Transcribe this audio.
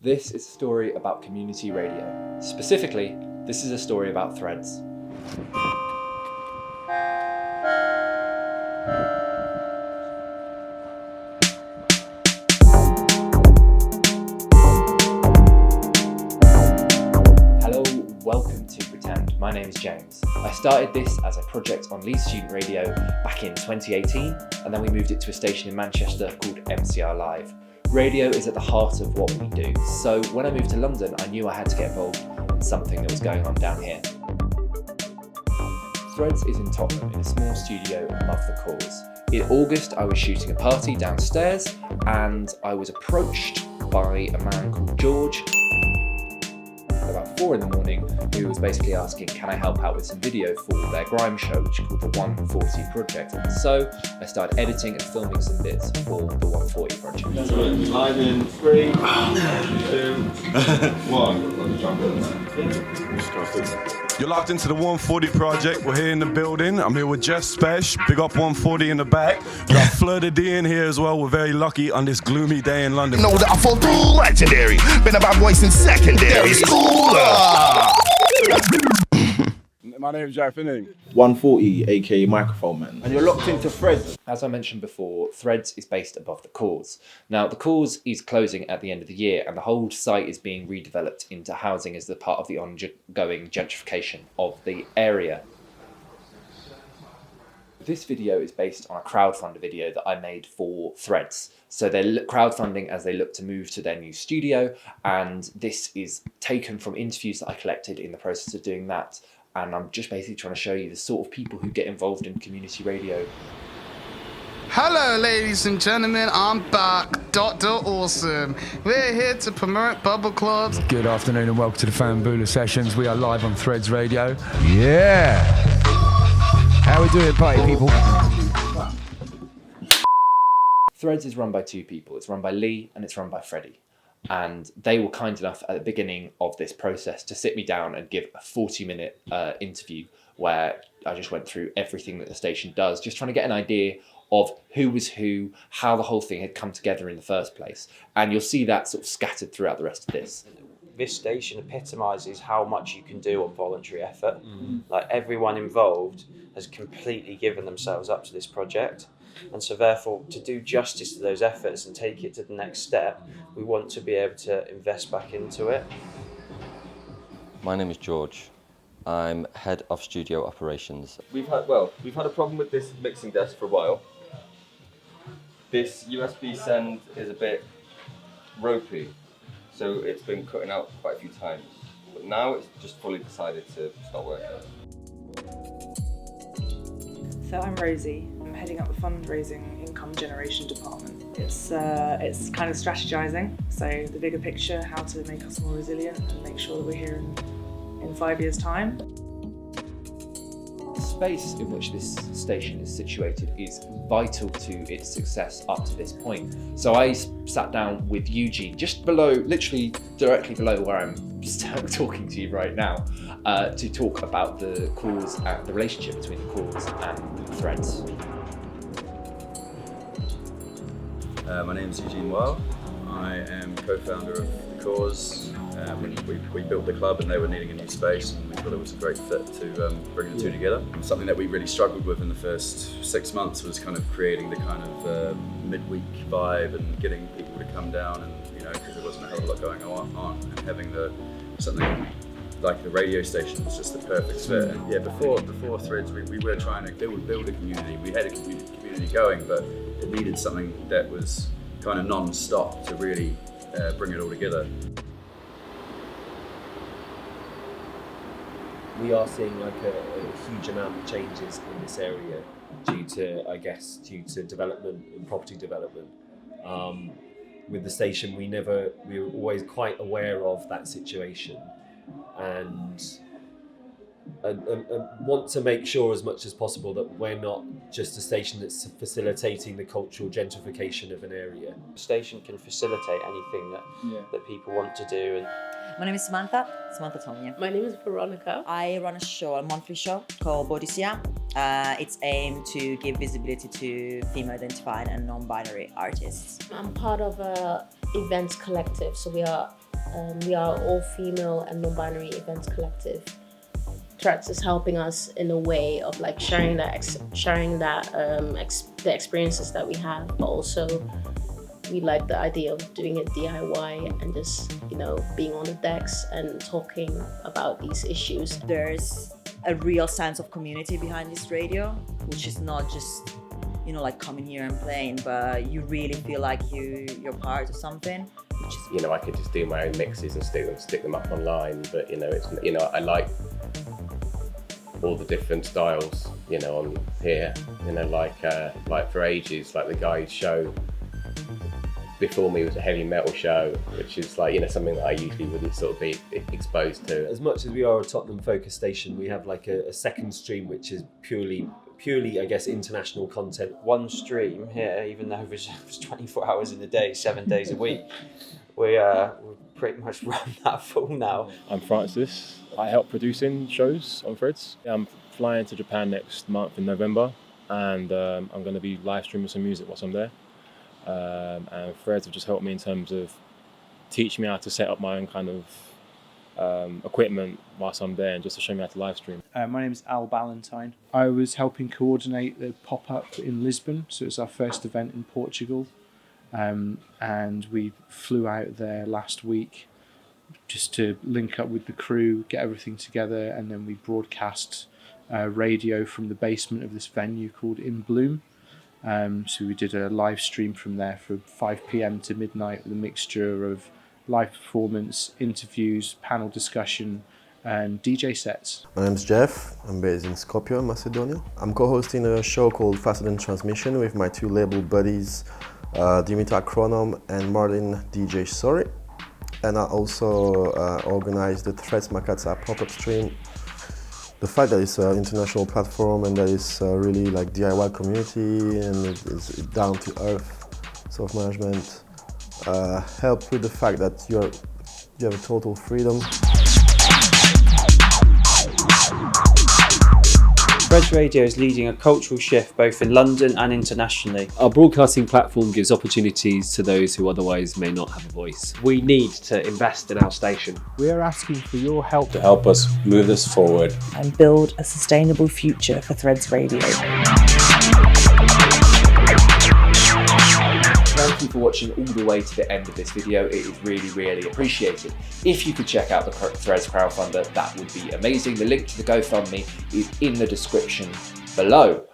This is a story about community radio. Specifically, this is a story about Threads. Hello, welcome to Pretend. My name is James. I started this as a project on Leeds Student Radio back in 2018, and then we moved it to a station in Manchester called MCR Live. Radio is at the heart of what we do, so when I moved to London, I knew I had to get involved in something that was going on down here. Threads is in Tottenham in a small studio above the cause. In August, I was shooting a party downstairs, and I was approached by a man called George about 4 in the morning, who was basically asking, can I help out with some video for their grime show, which is called the 140 Project. And so I started editing and filming some bits for the 140 Project. Live in 3, 2, 1. You're locked into the 140 Project. We're here in the building. I'm here with Jeff Spesh. Big up 140 in the back. We got Flirty D in here as well. We're very lucky on this gloomy day in London. Know that I fall through legendary. Been a bad boy since secondary school. My name is Jack Finning. 140, aka Microphone Man. And you're locked into Threads. As I mentioned before, Threads is based above the cause. Now, the cause is closing at the end of the year, and the whole site is being redeveloped into housing as the part of the ongoing gentrification of the area. This video is based on a crowdfunding video that I made for Threads. So they're crowdfunding as they look to move to their new studio, and this is taken from interviews that I collected in the process of doing that. And I'm just basically trying to show you the sort of people who get involved in community radio. Hello, ladies and gentlemen, I'm back, Dr. Awesome. We're here to promote bubble clubs. Good afternoon and welcome to the Fanbula Sessions. We are live on Threads Radio. Yeah. How we doing, party people? Threads is run by 2 people. It's run by Lee and it's run by Freddie. And they were kind enough at the beginning of this process to sit me down and give a 40-minute interview where I just went through everything that the station does, just trying to get an idea of who was who, how the whole thing had come together in the first place. And you'll see that sort of scattered throughout the rest of this. This station epitomises how much you can do on voluntary effort. Like, everyone involved has completely given themselves up to this project. And so therefore, to do justice to those efforts and take it to the next step, we want to be able to invest back into it. My name is George. I'm head of studio operations. We've had a problem with this mixing desk for a while. This USB send is a bit ropey, so it's been cutting out quite a few times. But now it's just fully decided to start working. So I'm Rosie. I'm heading up the fundraising income generation department. It's kind of strategizing. So the bigger picture, how to make us more resilient and make sure that we're here in 5 years' time. The space in which this station is situated is vital to its success up to this point. So I sat down with Eugene, just below, literally directly below where I'm talking to you right now, to talk about the cause and the relationship between the cause and Threads. My name is Eugene Weil. I am co-founder of The Cause. We built the club and they were needing a new space, and we thought it was a great fit to bring the two together. Something that we really struggled with in the first 6 months was kind of creating the kind of midweek vibe and getting people to come down, and because there wasn't a hell of a lot going on, and having something like the radio station was just the perfect fit. And yeah, before Threads, we were trying to build a community. We had a community going, but it needed something that was kind of non-stop to really bring it all together. We are seeing like a huge amount of changes in this area due to development and property development. With the station, we were always quite aware of that situation, and want to make sure as much as possible that we're not just a station that's facilitating the cultural gentrification of an area. The station can facilitate anything that people want to do. And my name is Samantha Tonya. My name is Veronica. I run a monthly show called Bodicea. It's aimed to give visibility to female-identified and non-binary artists. I'm part of a events collective, so we are We are all female and non-binary events collective. Threads is helping us in a way of like sharing the experiences that we have, but also we like the idea of doing it DIY and just, you know, being on the decks and talking about these issues. There's a real sense of community behind this radio, which is not just, you know, like coming here and playing, but you really feel like you're part of something. Which is, you know, I could just do my own mixes and stick them up online, but you know, it's, you know, I like all the different styles, you know, on here, you know, like for ages, like the guy's show before me was a heavy metal show, which is like, you know, something that I usually wouldn't sort of be exposed to. As much as we are a Tottenham focused station, we have like a second stream which is purely, I guess, international content. One stream here, even though it's 24 hours in a day, 7 days a week, we pretty much run that full now. I'm Francis. I help producing shows on Threads. I'm flying to Japan next month in November, and I'm going to be live streaming some music whilst I'm there. And Threads have just helped me in terms of teaching me how to set up my own kind of equipment whilst I'm there, and just to show me how to live stream. My name is Al Ballantyne. I was helping coordinate the pop-up in Lisbon, so it's our first event in Portugal. And we flew out there last week just to link up with the crew, get everything together, and then we broadcast radio from the basement of this venue called In Bloom. So we did a live stream from there from 5 p.m. to midnight with a mixture of live performance, interviews, panel discussion, and DJ sets. My name's Jeff. I'm based in Skopje, Macedonia. I'm co-hosting a show called Faster Than Transmission with my two label buddies, Dimitar Chronom and Martin DJ Sorry. And I also organized the Threads Makatsa pop-up stream. The fact that it's an international platform and that it's really like DIY community and it's down to earth self-management helped with the fact that you have a total freedom. Threads Radio is leading a cultural shift both in London and internationally. Our broadcasting platform gives opportunities to those who otherwise may not have a voice. We need to invest in our station. We are asking for your help to help us move this forward and build a sustainable future for Threads Radio. Thank you for watching all the way to the end of this video. It is really, really appreciated. If you could check out the Threads crowdfunder, that would be amazing. The link to the GoFundMe is in the description below.